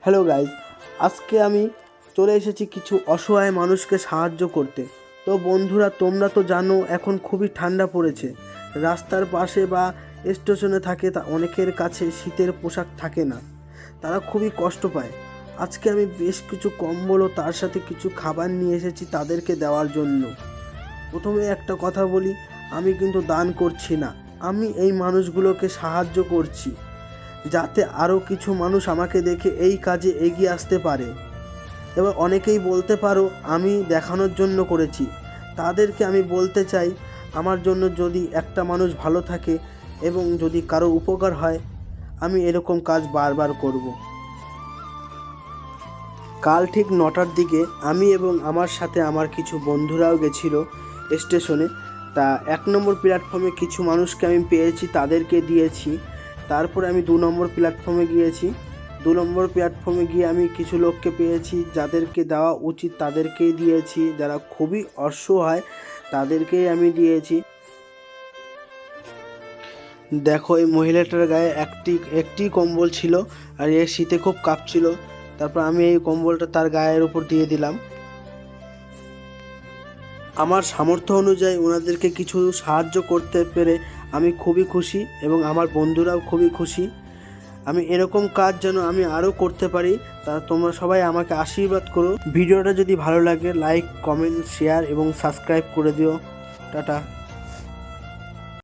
Hello guys, আজকে আমি চলে এসেছি কিছু অসহায় মানুষকে সাহায্য করতে। তো বন্ধুরা, তোমরা তো জানো এখন খুবই ঠান্ডা পড়েছে। রাস্তার পাশে বা স্টেশনে থাকে তা অনেকের কাছে শীতের পোশাক থাকে না, তারা খুবই কষ্ট পায়। আজকে আমি বেশ কিছু কম্বল ও তার সাথে কিছু খাবার নিয়ে এসেছি তাদেরকে দেওয়ার জন্য। প্রথমে একটা কথা বলি, আমি কিন্তু দান করছি না, আমি এই মানুষগুলোকে সাহায্য করছি যাতে আরও কিছু মানুষ আমাকে দেখে এই কাজে এগিয়ে আসতে পারে। এবার অনেকেই বলতে পারো আমি দেখানোর জন্য করেছি, তাদেরকে আমি বলতে চাই আমার জন্য যদি একটা মানুষ ভালো থাকে এবং যদি কারো উপকার হয়, আমি এরকম কাজ বারবার করব। কাল ঠিক 9টার দিকে আমি এবং আমার সাথে আমার কিছু বন্ধুরাও গেছিলো স্টেশনে। তা 1 নম্বর প্ল্যাটফর্মে কিছু মানুষকে আমি পেয়েছি, তাদেরকে দিয়েছি। তারপরে আমি 2 নম্বর প্ল্যাটফর্মে গিয়েছি। 2 নম্বর প্ল্যাটফর্মে গিয়ে আমি কিছু লোককে পেয়েছি, যাদেরকে দেওয়া উচিত তাদেরকেই দিয়েছি, যারা খুবই অসহায় তাদেরকেই আমি দিয়েছি। দেখো, এই মহিলাটার গায়ে একটি কম্বল ছিল, আর এ শীতে খুব কাঁপছিল। তারপর আমি এই কম্বলটা তার গায়ের উপর দিয়ে দিলাম। আমার সামর্থ্য অনুযায়ী ওনাদেরকে কিছু সাহায্য করতে পেরে আমি খুবই খুশি এবং আমার বন্ধুরাও খুবই খুশি। আমি এরকম কাজ যেন আমি আরও করতে পারি, তা তোমরা সবাই আমাকে আশীর্বাদ করো। ভিডিওটা যদি ভালো লাগে লাইক, কমেন্ট, শেয়ার এবং সাবস্ক্রাইব করে দিও। টাটা।